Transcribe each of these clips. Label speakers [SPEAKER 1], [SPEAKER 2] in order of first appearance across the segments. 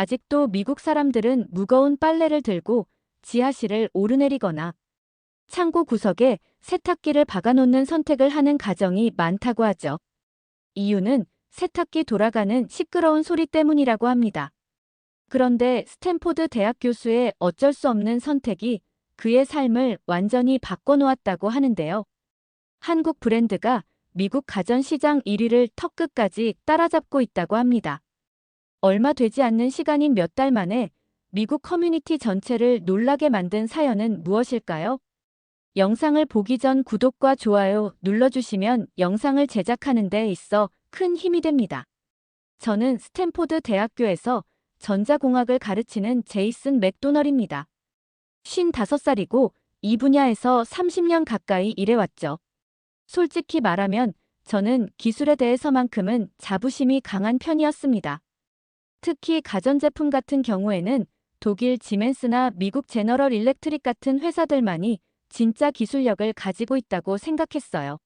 [SPEAKER 1] 아직도 미국 사람들은 무거운 빨래를 들고 지하실을 오르내리거나 창고 구석에 세탁기를 박아놓는 선택을 하는 가정이 많다고 하죠. 이유는 세탁기 돌아가는 시끄러운 소리 때문이라고 합니다. 그런데 스탠포드 대학 교수의 어쩔 수 없는 선택이 그의 삶을 완전히 바꿔놓았다고 하는데요. 한국 브랜드가 미국 가전시장 1위를 턱끝까지 따라잡고 있다고 합니다. 얼마 되지 않는 시간인 몇 달 만에 미국 커뮤니티 전체를 놀라게 만든 사연은 무엇일까요? 영상을 보기 전 구독과 좋아요 눌러주시면 영상을 제작하는 데 있어 큰 힘이 됩니다. 저는 스탠포드 대학교에서 전자공학을 가르치는 제이슨 맥도널입니다. 55살이고 이 분야에서 30년 가까이 일해왔죠. 솔직히 말하면 저는 기술에 대해서만큼은 자부심이 강한 편이었습니다. 특히 가전제품 같은 경우에는 독일 지멘스나 미국 제너럴 일렉트릭 같은 회사들만이 진짜 기술력을 가지고 있다고 생각했어요.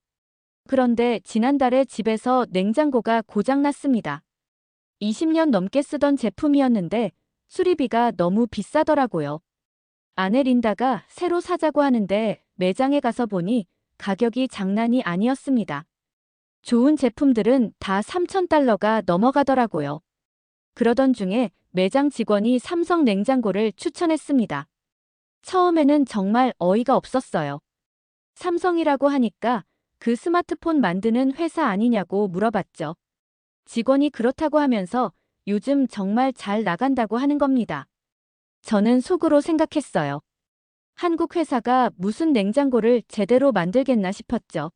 [SPEAKER 1] 그런데 지난달에 집에서 냉장고가 고장났습니다. 20년 넘게 쓰던 제품이었는데 수리비가 너무 비싸더라고요. 아내 린다가 새로 사자고 하는데 매장에 가서 보니 가격이 장난이 아니었습니다. 좋은 제품들은 다 3,000달러가 넘어가더라고요. 그러던 중에 매장 직원이 삼성 냉장고를 추천했습니다. 처음에는 정말 어이가 없었어요. 삼성이라고 하니까 그 스마트폰 만드는 회사 아니냐고 물어봤죠. 직원이 그렇다고 하면서 요즘 정말 잘 나간다고 하는 겁니다. 저는 속으로 생각했어요. 한국 회사가 무슨 냉장고를 제대로 만들겠나 싶었죠.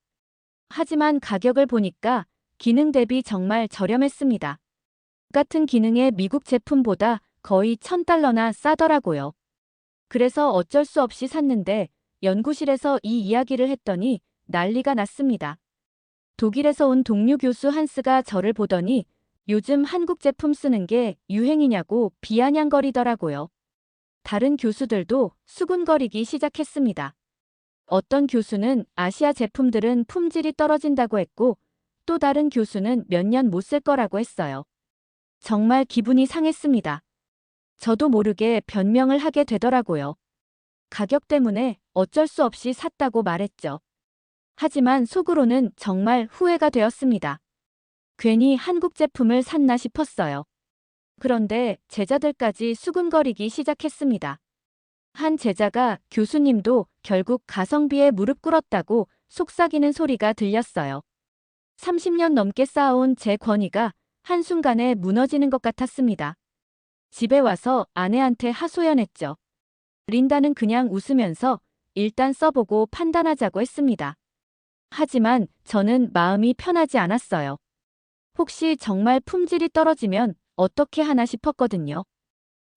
[SPEAKER 1] 하지만 가격을 보니까 기능 대비 정말 저렴했습니다. 같은 기능의 미국 제품보다 거의 1,000달러나 싸더라고요. 그래서 어쩔 수 없이 샀는데 연구실에서 이 이야기를 했더니 난리가 났습니다. 독일에서 온 동료 교수 한스가 저를 보더니 요즘 한국 제품 쓰는 게 유행이냐고 비아냥거리더라고요. 다른 교수들도 수군거리기 시작했습니다. 어떤 교수는 아시아 제품들은 품질이 떨어진다고 했고 또 다른 교수는 몇 년 못 쓸 거라고 했어요. 정말 기분이 상했습니다. 저도 모르게 변명을 하게 되더라고요. 가격 때문에 어쩔 수 없이 샀다고 말했죠. 하지만 속으로는 정말 후회가 되었습니다. 괜히 한국 제품을 샀나 싶었어요. 그런데 제자들까지 수군거리기 시작했습니다. 한 제자가 교수님도 결국 가성비에 무릎 꿇었다고 속삭이는 소리가 들렸어요. 30년 넘게 쌓아온 제 권위가 한순간에 무너지는 것 같았습니다. 집에 와서 아내한테 하소연했죠. 린다는 그냥 웃으면서 일단 써보고 판단하자고 했습니다. 하지만 저는 마음이 편하지 않았어요. 혹시 정말 품질이 떨어지면 어떻게 하나 싶었거든요.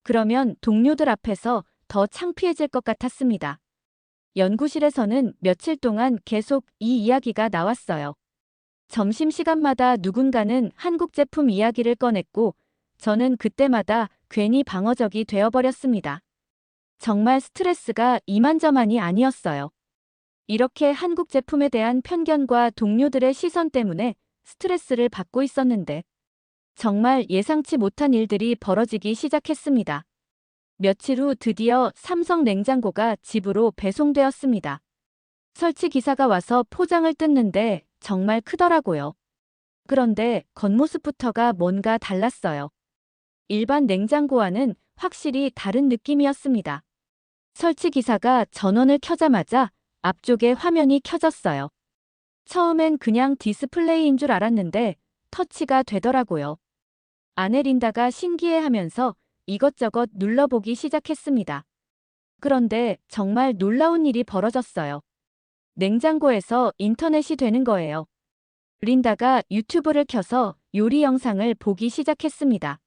[SPEAKER 1] 그러면 동료들 앞에서 더 창피해질 것 같았습니다. 연구실에서는 며칠 동안 계속 이 이야기가 나왔어요. 점심시간마다 누군가는 한국 제품 이야기를 꺼냈고 저는 그때마다 괜히 방어적이 되어버렸습니다. 정말 스트레스가 이만저만이 아니었어요. 이렇게 한국 제품에 대한 편견과 동료들의 시선 때문에 스트레스를 받고 있었는데 정말 예상치 못한 일들이 벌어지기 시작했습니다. 며칠 후 드디어 삼성 냉장고가 집으로 배송되었습니다. 설치 기사가 와서 포장을 뜯는데 정말 크더라고요. 그런데 겉모습부터가 뭔가 달랐어요. 일반 냉장고와는 확실히 다른 느낌이었습니다. 설치 기사가 전원을 켜자마자 앞쪽에 화면이 켜졌어요. 처음엔 그냥 디스플레이인 줄 알았는데 터치가 되더라고요. 아내 린다가 신기해하면서 이것저것 눌러보기 시작했습니다. 그런데 정말 놀라운 일이 벌어졌어요. 냉장고에서 인터넷이 되는 거예요. 린다가 유튜브를 켜서 요리 영상을 보기 시작했습니다.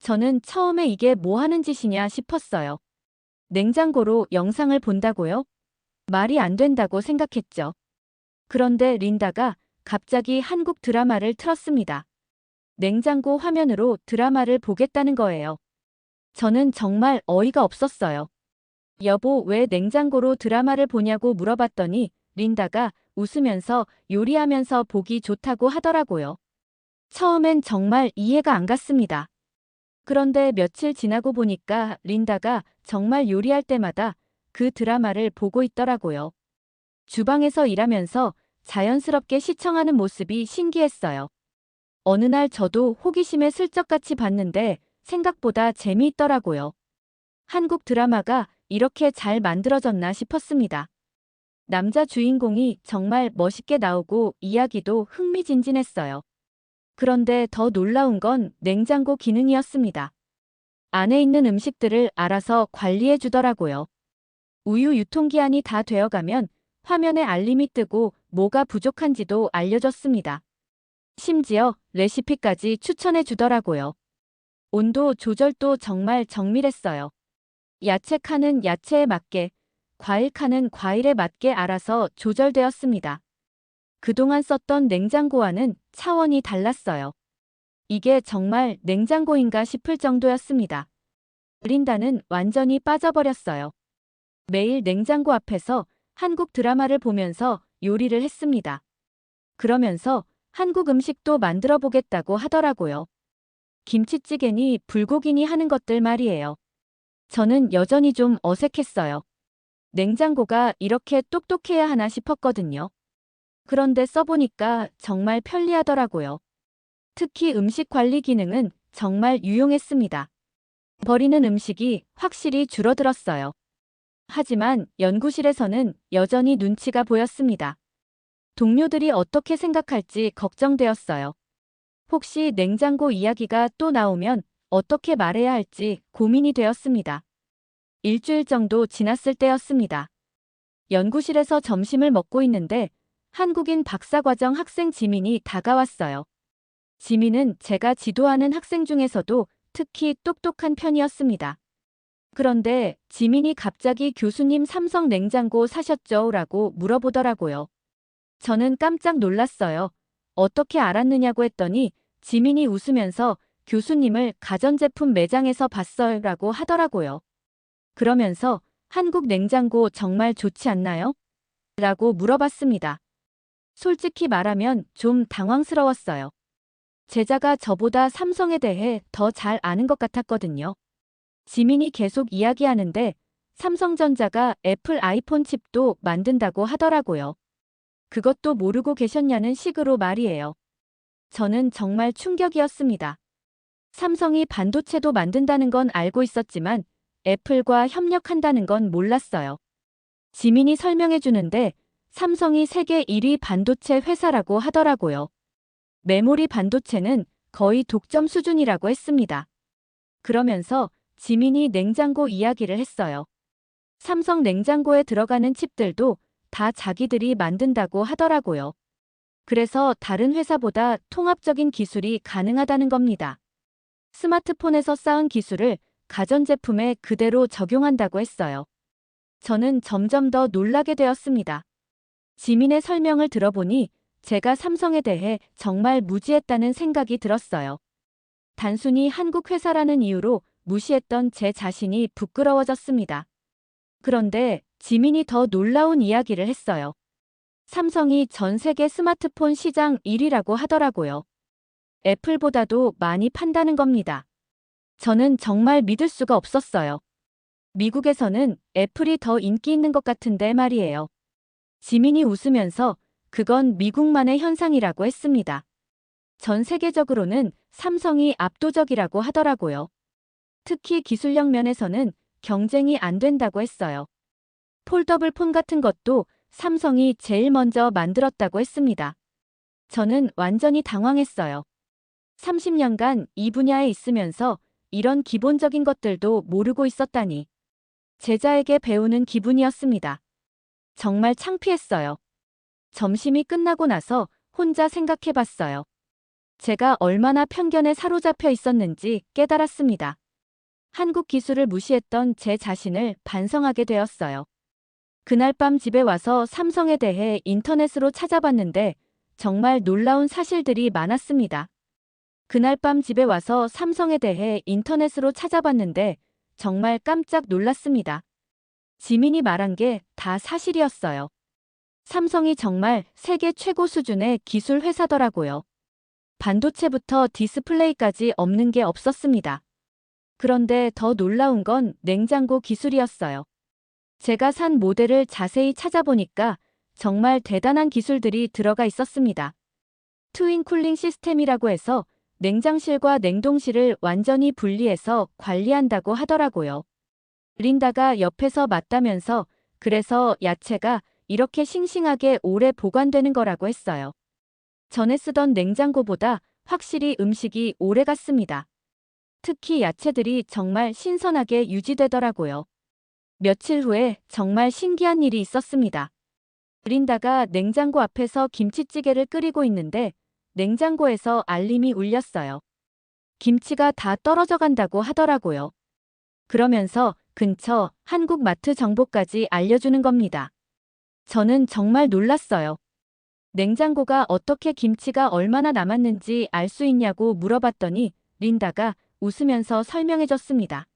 [SPEAKER 1] 저는 처음에 이게 뭐 하는 짓이냐 싶었어요. 냉장고로 영상을 본다고요? 말이 안 된다고 생각했죠. 그런데 린다가 갑자기 한국 드라마를 틀었습니다. 냉장고 화면으로 드라마를 보겠다는 거예요. 저는 정말 어이가 없었어요. 여보, 왜 냉장고로 드라마를 보냐고 물어봤더니 린다가 웃으면서 요리하면서 보기 좋다고 하더라고요. 처음엔 정말 이해가 안 갔습니다. 그런데 며칠 지나고 보니까 린다가 정말 요리할 때마다 그 드라마를 보고 있더라고요. 주방에서 일하면서 자연스럽게 시청하는 모습이 신기했어요. 어느 날 저도 호기심에 슬쩍 같이 봤는데 생각보다 재미있더라고요. 한국 드라마가 이렇게 잘 만들어졌나 싶었습니다. 남자 주인공이 정말 멋있게 나오고 이야기도 흥미진진했어요. 그런데 더 놀라운 건 냉장고 기능이었습니다. 안에 있는 음식들을 알아서 관리해 주더라고요. 우유 유통기한이 다 되어가면 화면에 알림이 뜨고 뭐가 부족한지도 알려줬습니다. 심지어 레시피까지 추천해 주더라고요. 온도 조절도 정말 정밀했어요. 야채 칸은 야채에 맞게, 과일 칸은 과일에 맞게 알아서 조절되었습니다. 그동안 썼던 냉장고와는 차원이 달랐어요. 이게 정말 냉장고인가 싶을 정도였습니다. 린다는 완전히 빠져버렸어요. 매일 냉장고 앞에서 한국 드라마를 보면서 요리를 했습니다. 그러면서 한국 음식도 만들어 보겠다고 하더라고요. 김치찌개니 불고기니 하는 것들 말이에요. 저는 여전히 좀 어색했어요. 냉장고가 이렇게 똑똑해야 하나 싶었거든요. 그런데 써보니까 정말 편리하더라고요. 특히 음식 관리 기능은 정말 유용했습니다. 버리는 음식이 확실히 줄어들었어요. 하지만 연구실에서는 여전히 눈치가 보였습니다. 동료들이 어떻게 생각할지 걱정되었어요. 혹시 냉장고 이야기가 또 나오면 어떻게 말해야 할지 고민이 되었습니다. 일주일 정도 지났을 때였습니다. 연구실에서 점심을 먹고 있는데 한국인 박사과정 학생 지민이 다가왔어요. 지민은 제가 지도하는 학생 중에서도 특히 똑똑한 편이었습니다. 그런데 지민이 갑자기 교수님 삼성 냉장고 사셨죠? 라고 물어보더라고요. 저는 깜짝 놀랐어요. 어떻게 알았느냐고 했더니 지민이 웃으면서 교수님을 가전제품 매장에서 봤어요 라고 하더라고요. 그러면서 한국 냉장고 정말 좋지 않나요? 라고 물어봤습니다. 솔직히 말하면 좀 당황스러웠어요. 제자가 저보다 삼성에 대해 더 잘 아는 것 같았거든요. 지민이 계속 이야기하는데 삼성전자가 애플 아이폰 칩도 만든다고 하더라고요. 그것도 모르고 계셨냐는 식으로 말이에요. 저는 정말 충격이었습니다. 삼성이 반도체도 만든다는 건 알고 있었지만 애플과 협력한다는 건 몰랐어요. 지민이 설명해 주는데 삼성이 세계 1위 반도체 회사라고 하더라고요. 메모리 반도체는 거의 독점 수준이라고 했습니다. 그러면서 지민이 냉장고 이야기를 했어요. 삼성 냉장고에 들어가는 칩들도 다 자기들이 만든다고 하더라고요. 그래서 다른 회사보다 통합적인 기술이 가능하다는 겁니다. 스마트폰에서 쌓은 기술을 가전제품에 그대로 적용한다고 했어요. 저는 점점 더 놀라게 되었습니다. 지민의 설명을 들어보니 제가 삼성에 대해 정말 무지했다는 생각이 들었어요. 단순히 한국 회사라는 이유로 무시했던 제 자신이 부끄러워졌습니다. 그런데 지민이 더 놀라운 이야기를 했어요. 삼성이 전 세계 스마트폰 시장 1위라고 하더라고요. 애플보다도 많이 판다는 겁니다. 저는 정말 믿을 수가 없었어요. 미국에서는 애플이 더 인기 있는 것 같은데 말이에요. 지민이 웃으면서 그건 미국만의 현상이라고 했습니다. 전 세계적으로는 삼성이 압도적이라고 하더라고요. 특히 기술력 면에서는 경쟁이 안 된다고 했어요. 폴더블 폰 같은 것도 삼성이 제일 먼저 만들었다고 했습니다. 저는 완전히 당황했어요. 30년간 이 분야에 있으면서 이런 기본적인 것들도 모르고 있었다니. 제자에게 배우는 기분이었습니다. 정말 창피했어요. 점심이 끝나고 나서 혼자 생각해봤어요. 제가 얼마나 편견에 사로잡혀 있었는지 깨달았습니다. 한국 기술을 무시했던 제 자신을 반성하게 되었어요. 그날 밤 집에 와서 삼성에 대해 인터넷으로 찾아봤는데 정말 놀라운 사실들이 많았습니다. 그날 밤 집에 와서 삼성에 대해 인터넷으로 찾아봤는데 정말 깜짝 놀랐습니다. 지민이 말한 게 다 사실이었어요. 삼성이 정말 세계 최고 수준의 기술 회사더라고요. 반도체부터 디스플레이까지 없는 게 없었습니다. 그런데 더 놀라운 건 냉장고 기술이었어요. 제가 산 모델을 자세히 찾아보니까 정말 대단한 기술들이 들어가 있었습니다. 트윈 쿨링 시스템이라고 해서 냉장실과 냉동실을 완전히 분리해서 관리한다고 하더라고요. 린다가 옆에서 맞다면서 그래서 야채가 이렇게 싱싱하게 오래 보관되는 거라고 했어요. 전에 쓰던 냉장고보다 확실히 음식이 오래 갔습니다. 특히 야채들이 정말 신선하게 유지되더라고요. 며칠 후에 정말 신기한 일이 있었습니다. 린다가 냉장고 앞에서 김치찌개를 끓이고 있는데 냉장고에서 알림이 울렸어요. 김치가 다 떨어져 간다고 하더라고요. 그러면서 근처 한국 마트 정보까지 알려주는 겁니다. 저는 정말 놀랐어요. 냉장고가 어떻게 김치가 얼마나 남았는지 알 수 있냐고 물어봤더니 린다가 웃으면서 설명해줬습니다.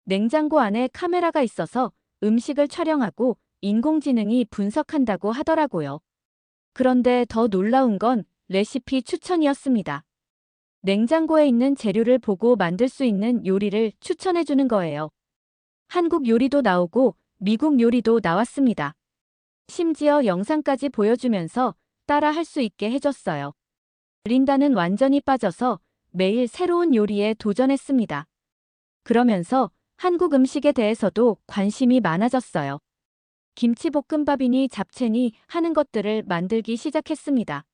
[SPEAKER 1] 냉장고 안에 카메라가 있어서 음식을 촬영하고 인공지능이 분석한다고 하더라고요. 그런데 더 놀라운 건 레시피 추천이었습니다. 냉장고에 있는 재료를 보고 만들 수 있는 요리를 추천해주는 거예요. 한국 요리도 나오고 미국 요리도 나왔습니다. 심지어 영상까지 보여주면서 따라 할 수 있게 해줬어요. 린다는 완전히 빠져서 매일 새로운 요리에 도전했습니다. 그러면서 한국 음식에 대해서도 관심이 많아졌어요. 김치볶음밥이니 잡채니 하는 것들을 만들기 시작했습니다.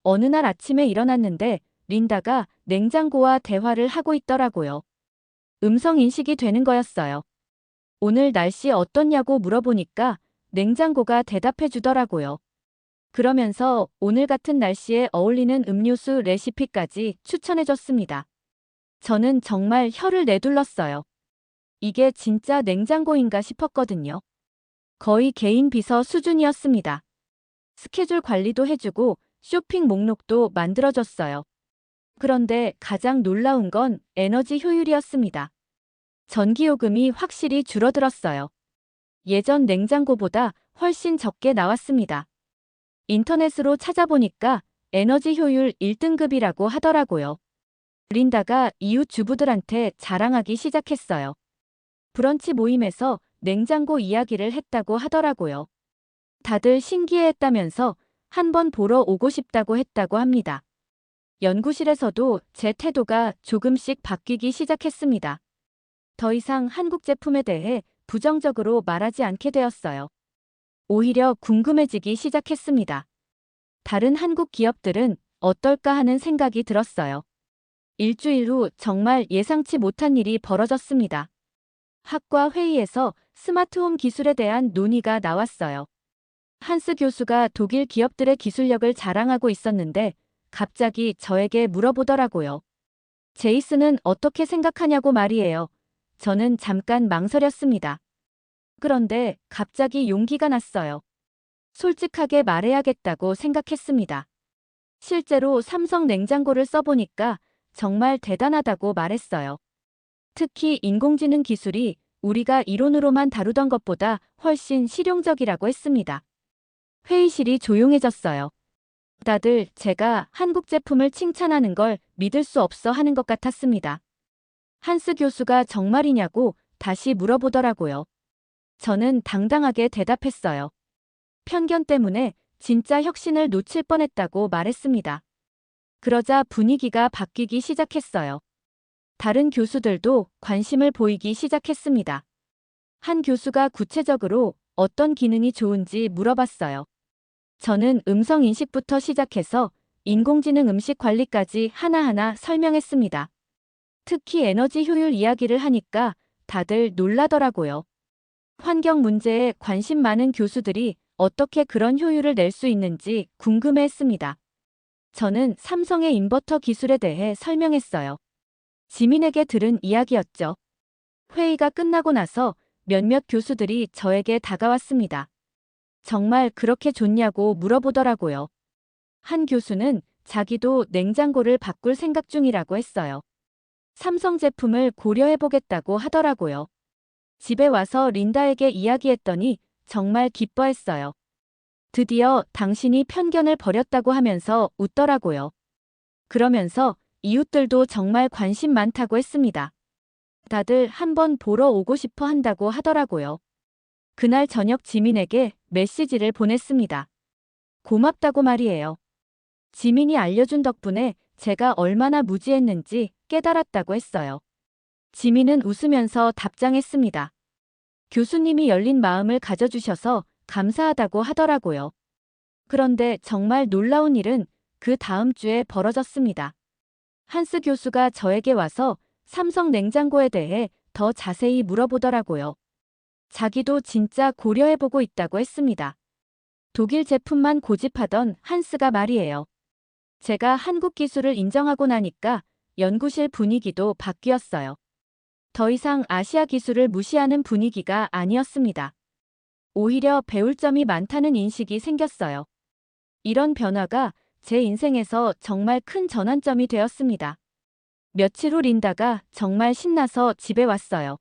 [SPEAKER 1] 어느 날 아침에 일어났는데 린다가 냉장고와 대화를 하고 있더라고요. 음성 인식이 되는 거였어요. 오늘 날씨 어떻냐고 물어보니까 냉장고가 대답해 주더라고요. 그러면서 오늘 같은 날씨에 어울리는 음료수 레시피까지 추천해 줬습니다. 저는 정말 혀를 내둘렀어요. 이게 진짜 냉장고인가 싶었거든요. 거의 개인 비서 수준이었습니다. 스케줄 관리도 해주고 쇼핑 목록도 만들어줬어요. 그런데 가장 놀라운 건 에너지 효율이었습니다. 전기요금이 확실히 줄어들었어요. 예전 냉장고보다 훨씬 적게 나왔습니다. 인터넷으로 찾아보니까 에너지 효율 1등급이라고 하더라고요. 린다가 이웃 주부들한테 자랑하기 시작했어요. 브런치 모임에서 냉장고 이야기를 했다고 하더라고요. 다들 신기해했다면서 한번 보러 오고 싶다고 했다고 합니다. 연구실에서도 제 태도가 조금씩 바뀌기 시작했습니다. 더 이상 한국 제품에 대해 부정적으로 말하지 않게 되었어요. 오히려 궁금해지기 시작했습니다. 다른 한국 기업들은 어떨까 하는 생각이 들었어요. 일주일 후 정말 예상치 못한 일이 벌어졌습니다. 학과 회의에서 스마트홈 기술에 대한 논의가 나왔어요. 한스 교수가 독일 기업들의 기술력을 자랑하고 있었는데 갑자기 저에게 물어보더라고요. 제이슨은 어떻게 생각하냐고 말이에요. 저는 잠깐 망설였습니다. 그런데 갑자기 용기가 났어요. 솔직하게 말해야겠다고 생각했습니다. 실제로 삼성 냉장고를 써보니까 정말 대단하다고 말했어요. 특히 인공지능 기술이 우리가 이론으로만 다루던 것보다 훨씬 실용적이라고 했습니다. 회의실이 조용해졌어요. 다들 제가 한국 제품을 칭찬하는 걸 믿을 수 없어 하는 것 같았습니다. 한스 교수가 정말이냐고 다시 물어보더라고요. 저는 당당하게 대답했어요. 편견 때문에 진짜 혁신을 놓칠 뻔했다고 말했습니다. 그러자 분위기가 바뀌기 시작했어요. 다른 교수들도 관심을 보이기 시작했습니다. 한 교수가 구체적으로 어떤 기능이 좋은지 물어봤어요. 저는 음성 인식부터 시작해서 인공지능 음식 관리까지 하나하나 설명했습니다. 특히 에너지 효율 이야기를 하니까 다들 놀라더라고요. 환경 문제에 관심 많은 교수들이 어떻게 그런 효율을 낼 수 있는지 궁금해했습니다. 저는 삼성의 인버터 기술에 대해 설명했어요. 지민에게 들은 이야기였죠. 회의가 끝나고 나서 몇몇 교수들이 저에게 다가왔습니다. 정말 그렇게 좋냐고 물어보더라고요. 한 교수는 자기도 냉장고를 바꿀 생각 중이라고 했어요. 삼성 제품을 고려해보겠다고 하더라고요. 집에 와서 린다에게 이야기했더니 정말 기뻐했어요. 드디어 당신이 편견을 버렸다고 하면서 웃더라고요. 그러면서 이웃들도 정말 관심 많다고 했습니다. 다들 한번 보러 오고 싶어 한다고 하더라고요. 그날 저녁 지민에게 메시지를 보냈습니다. 고맙다고 말이에요. 지민이 알려준 덕분에 제가 얼마나 무지했는지 깨달았다고 했어요. 지민은 웃으면서 답장했습니다. 교수님이 열린 마음을 가져주셔서 감사하다고 하더라고요. 그런데 정말 놀라운 일은 그 다음 주에 벌어졌습니다. 한스 교수가 저에게 와서 삼성 냉장고에 대해 더 자세히 물어보더라고요. 자기도 진짜 고려해보고 있다고 했습니다. 독일 제품만 고집하던 한스가 말이에요. 제가 한국 기술을 인정하고 나니까 연구실 분위기도 바뀌었어요. 더 이상 아시아 기술을 무시하는 분위기가 아니었습니다. 오히려 배울 점이 많다는 인식이 생겼어요. 이런 변화가 제 인생에서 정말 큰 전환점이 되었습니다. 며칠 후 린다가 정말 신나서 집에 왔어요.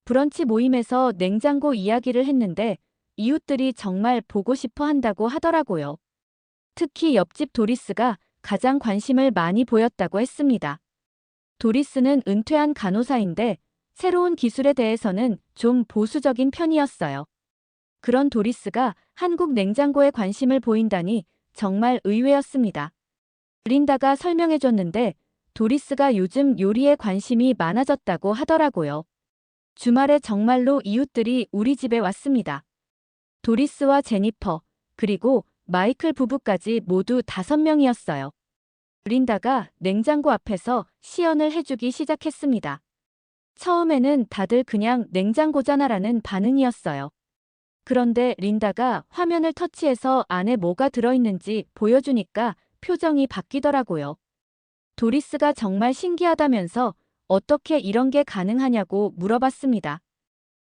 [SPEAKER 1] 브런치 모임에서 냉장고 이야기를 했는데 이웃들이 정말 보고 싶어 한다고 하더라고요. 특히 옆집 도리스가 가장 관심을 많이 보였다고 했습니다. 도리스는 은퇴한 간호사인데 새로운 기술에 대해서는 좀 보수적인 편이었어요. 그런 도리스가 한국 냉장고에 관심을 보인다니 정말 의외였습니다. 린다가 설명해줬는데 도리스가 요즘 요리에 관심이 많아졌다고 하더라고요. 주말에 정말로 이웃들이 우리 집에 왔습니다. 도리스와 제니퍼, 그리고 마이클 부부까지 모두 5명이었어요. 린다가 냉장고 앞에서 시연을 해주기 시작했습니다. 처음에는 다들 그냥 냉장고잖아라는 반응이었어요. 그런데 린다가 화면을 터치해서 안에 뭐가 들어있는지 보여주니까 표정이 바뀌더라고요. 도리스가 정말 신기하다면서 어떻게 이런 게 가능하냐고 물어봤습니다.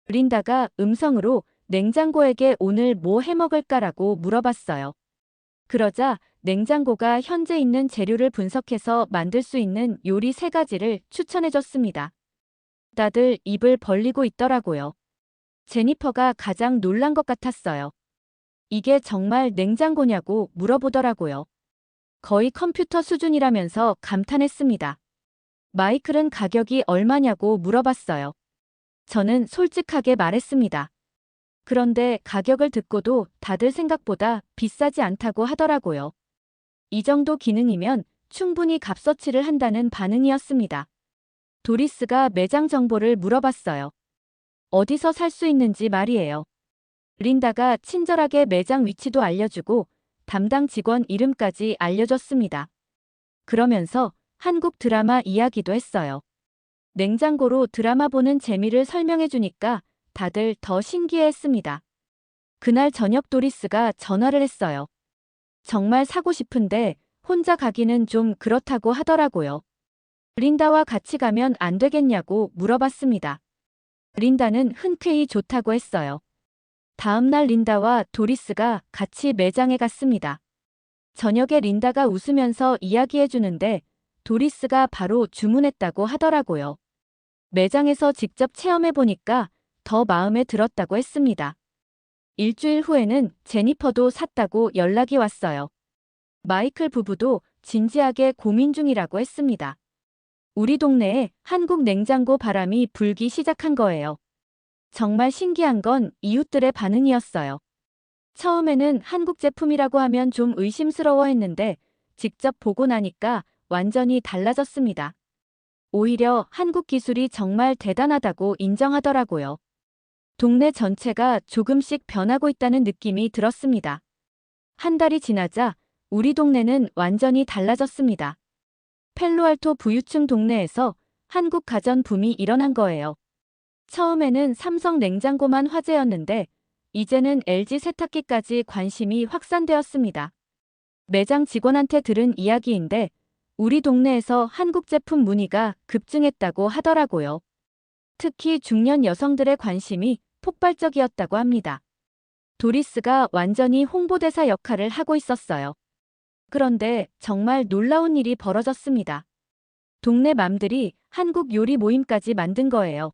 [SPEAKER 1] 린다가 음성으로 냉장고에게 오늘 뭐 해먹을까라고 물어봤어요. 그러자 냉장고가 현재 있는 재료를 분석해서 만들 수 있는 요리 3가지를 추천해줬습니다. 다들 입을 벌리고 있더라고요. 제니퍼가 가장 놀란 것 같았어요. 이게 정말 냉장고냐고 물어보더라고요. 거의 컴퓨터 수준이라면서 감탄했습니다. 마이클은 가격이 얼마냐고 물어봤어요. 저는 솔직하게 말했습니다. 그런데 가격을 듣고도 다들 생각보다 비싸지 않다고 하더라고요. 이 정도 기능이면 충분히 값어치를 한다는 반응이었습니다. 도리스가 매장 정보를 물어봤어요. 어디서 살 수 있는지 말이에요. 린다가 친절하게 매장 위치도 알려주고 담당 직원 이름까지 알려줬습니다. 그러면서 한국 드라마 이야기도 했어요. 냉장고로 드라마 보는 재미를 설명해주니까 다들 더 신기해했습니다. 그날 저녁 도리스가 전화를 했어요. 정말 사고 싶은데 혼자 가기는 좀 그렇다고 하더라고요. 린다와 같이 가면 안 되겠냐고 물어봤습니다. 린다는 흔쾌히 좋다고 했어요. 다음날 린다와 도리스가 같이 매장에 갔습니다. 저녁에 린다가 웃으면서 이야기해주는데 도리스가 바로 주문했다고 하더라고요. 매장에서 직접 체험해보니까 더 마음에 들었다고 했습니다. 일주일 후에는 제니퍼도 샀다고 연락이 왔어요. 마이클 부부도 진지하게 고민 중이라고 했습니다. 우리 동네에 한국 냉장고 바람이 불기 시작한 거예요. 정말 신기한 건 이웃들의 반응이었어요. 처음에는 한국 제품이라고 하면 좀 의심스러워 했는데 직접 보고 나니까 완전히 달라졌습니다. 오히려 한국 기술이 정말 대단하다고 인정하더라고요. 동네 전체가 조금씩 변하고 있다는 느낌이 들었습니다. 한 달이 지나자 우리 동네는 완전히 달라졌습니다. 펠로알토 부유층 동네에서 한국 가전 붐이 일어난 거예요. 처음에는 삼성 냉장고만 화제였는데 이제는 LG 세탁기까지 관심이 확산되었습니다. 매장 직원한테 들은 이야기인데 우리 동네에서 한국 제품 문의가 급증했다고 하더라고요. 특히 중년 여성들의 관심이 폭발적이었다고 합니다. 도리스가 완전히 홍보대사 역할을 하고 있었어요. 그런데 정말 놀라운 일이 벌어졌습니다. 동네 맘들이 한국 요리 모임까지 만든 거예요.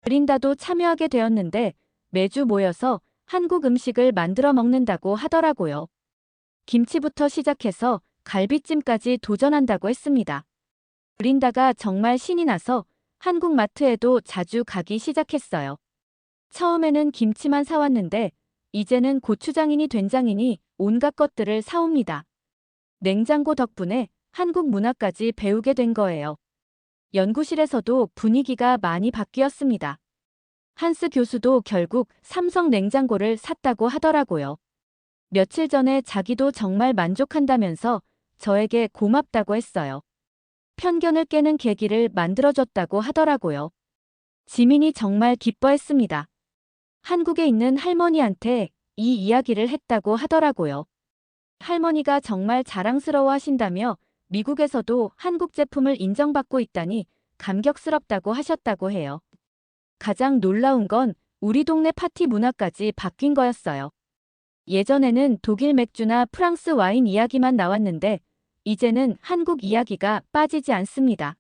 [SPEAKER 1] 린다도 참여하게 되었는데 매주 모여서 한국 음식을 만들어 먹는다고 하더라고요. 김치부터 시작해서 갈비찜까지 도전한다고 했습니다. 린다가 정말 신이 나서 한국 마트에도 자주 가기 시작했어요. 처음에는 김치만 사왔는데 이제는 고추장이니 된장이니 온갖 것들을 사옵니다. 냉장고 덕분에 한국 문화까지 배우게 된 거예요. 연구실에서도 분위기가 많이 바뀌었습니다. 한스 교수도 결국 삼성 냉장고를 샀다고 하더라고요. 며칠 전에 자기도 정말 만족한다면서 저에게 고맙다고 했어요. 편견을 깨는 계기를 만들어줬다고 하더라고요. 지민이 정말 기뻐했습니다. 한국에 있는 할머니한테 이 이야기를 했다고 하더라고요. 할머니가 정말 자랑스러워 하신다며 미국에서도 한국 제품을 인정받고 있다니 감격스럽다고 하셨다고 해요. 가장 놀라운 건 우리 동네 파티 문화까지 바뀐 거였어요. 예전에는 독일 맥주나 프랑스 와인 이야기만 나왔는데 이제는 한국 이야기가 빠지지 않습니다.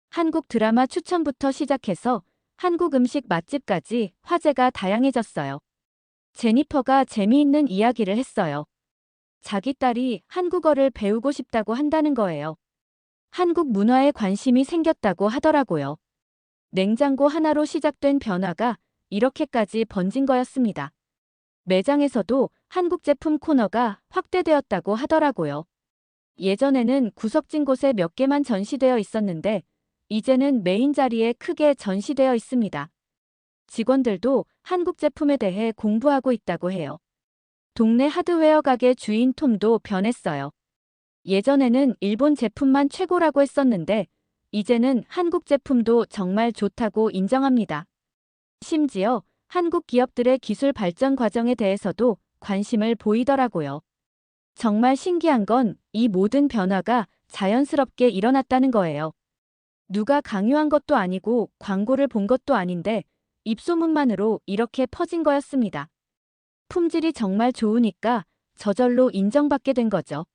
[SPEAKER 1] 한국 드라마 추천부터 시작해서 한국 음식 맛집까지 화제가 다양해졌어요. 제니퍼가 재미있는 이야기를 했어요. 자기 딸이 한국어를 배우고 싶다고 한다는 거예요. 한국 문화에 관심이 생겼다고 하더라고요. 냉장고 하나로 시작된 변화가 이렇게까지 번진 거였습니다. 매장에서도 한국 제품 코너가 확대되었다고 하더라고요. 예전에는 구석진 곳에 몇 개만 전시되어 있었는데 이제는 메인 자리에 크게 전시되어 있습니다. 직원들도 한국 제품에 대해 공부하고 있다고 해요. 동네 하드웨어 가게 주인 톰도 변했어요. 예전에는 일본 제품만 최고라고 했었는데 이제는 한국 제품도 정말 좋다고 인정합니다. 심지어 한국 기업들의 기술 발전 과정에 대해서도 관심을 보이더라고요. 정말 신기한 건 이 모든 변화가 자연스럽게 일어났다는 거예요. 누가 강요한 것도 아니고 광고를 본 것도 아닌데 입소문만으로 이렇게 퍼진 거였습니다. 품질이 정말 좋으니까 저절로 인정받게 된 거죠.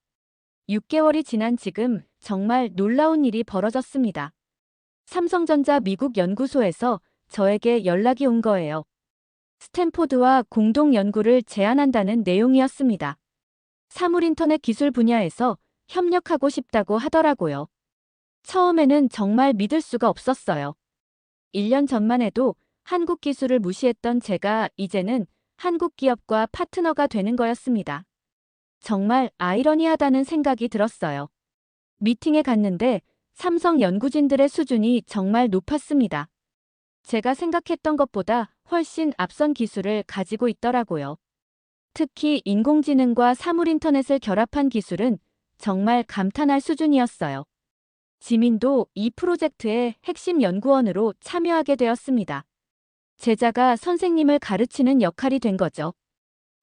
[SPEAKER 1] 6개월이 지난 지금 정말 놀라운 일이 벌어졌습니다. 삼성전자 미국 연구소에서 저에게 연락이 온 거예요. 스탠포드와 공동 연구를 제안한다는 내용이었습니다. 사물인터넷 기술 분야에서 협력하고 싶다고 하더라고요. 처음에는 정말 믿을 수가 없었어요. 1년 전만 해도 한국 기술을 무시했던 제가 이제는 한국 기업과 파트너가 되는 거였습니다. 정말 아이러니하다는 생각이 들었어요. 미팅에 갔는데 삼성 연구진들의 수준이 정말 높았습니다. 제가 생각했던 것보다 훨씬 앞선 기술을 가지고 있더라고요. 특히 인공지능과 사물인터넷을 결합한 기술은 정말 감탄할 수준이었어요. 지민도 이 프로젝트의 핵심 연구원으로 참여하게 되었습니다. 제자가 선생님을 가르치는 역할이 된 거죠.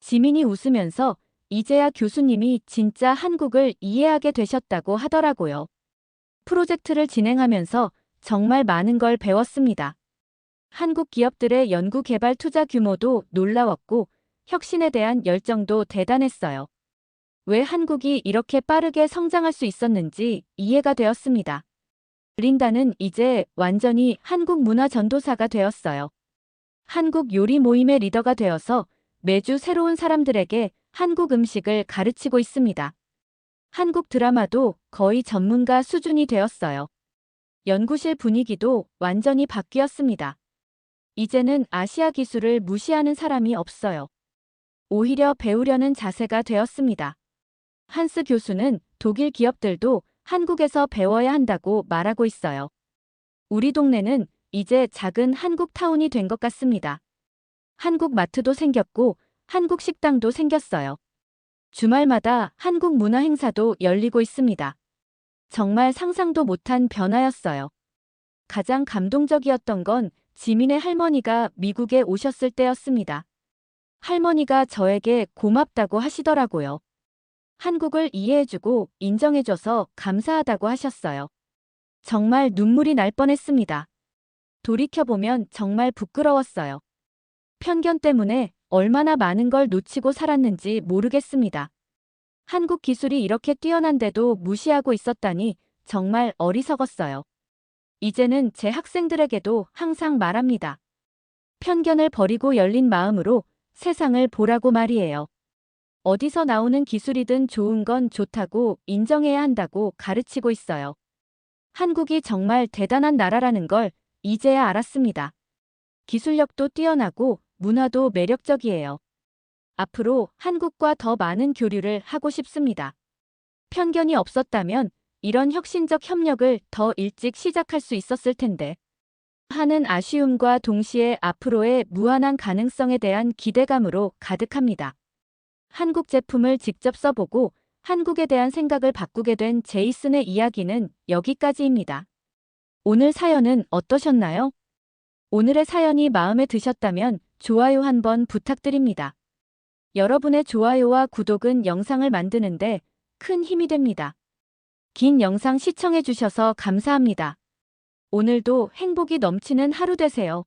[SPEAKER 1] 지민이 웃으면서 이제야 교수님이 진짜 한국을 이해하게 되셨다고 하더라고요. 프로젝트를 진행하면서 정말 많은 걸 배웠습니다. 한국 기업들의 연구개발 투자 규모도 놀라웠고 혁신에 대한 열정도 대단했어요. 왜 한국이 이렇게 빠르게 성장할 수 있었는지 이해가 되었습니다. 린다는 이제 완전히 한국 문화 전도사가 되었어요. 한국 요리 모임의 리더가 되어서 매주 새로운 사람들에게 한국 음식을 가르치고 있습니다. 한국 드라마도 거의 전문가 수준이 되었어요. 연구실 분위기도 완전히 바뀌었습니다. 이제는 아시아 기술을 무시하는 사람이 없어요. 오히려 배우려는 자세가 되었습니다. 한스 교수는 독일 기업들도 한국에서 배워야 한다고 말하고 있어요. 우리 동네는 이제 작은 한국 타운이 된 것 같습니다. 한국 마트도 생겼고 한국 식당도 생겼어요. 주말마다 한국 문화 행사도 열리고 있습니다. 정말 상상도 못한 변화였어요. 가장 감동적이었던 건 지민의 할머니가 미국에 오셨을 때였습니다. 할머니가 저에게 고맙다고 하시더라고요. 한국을 이해해주고 인정해줘서 감사하다고 하셨어요. 정말 눈물이 날 뻔했습니다. 돌이켜보면 정말 부끄러웠어요. 편견 때문에 얼마나 많은 걸 놓치고 살았는지 모르겠습니다. 한국 기술이 이렇게 뛰어난데도 무시하고 있었다니 정말 어리석었어요. 이제는 제 학생들에게도 항상 말합니다. 편견을 버리고 열린 마음으로 세상을 보라고 말이에요. 어디서 나오는 기술이든 좋은 건 좋다고 인정해야 한다고 가르치고 있어요. 한국이 정말 대단한 나라라는 걸 이제야 알았습니다. 기술력도 뛰어나고 문화도 매력적이에요. 앞으로 한국과 더 많은 교류를 하고 싶습니다. 편견이 없었다면 이런 혁신적 협력을 더 일찍 시작할 수 있었을 텐데. 하는 아쉬움과 동시에 앞으로의 무한한 가능성에 대한 기대감으로 가득합니다. 한국 제품을 직접 써보고 한국에 대한 생각을 바꾸게 된 제이슨의 이야기는 여기까지입니다. 오늘 사연은 어떠셨나요? 오늘의 사연이 마음에 드셨다면 좋아요 한번 부탁드립니다. 여러분의 좋아요와 구독은 영상을 만드는데 큰 힘이 됩니다. 긴 영상 시청해주셔서 감사합니다. 오늘도 행복이 넘치는 하루 되세요.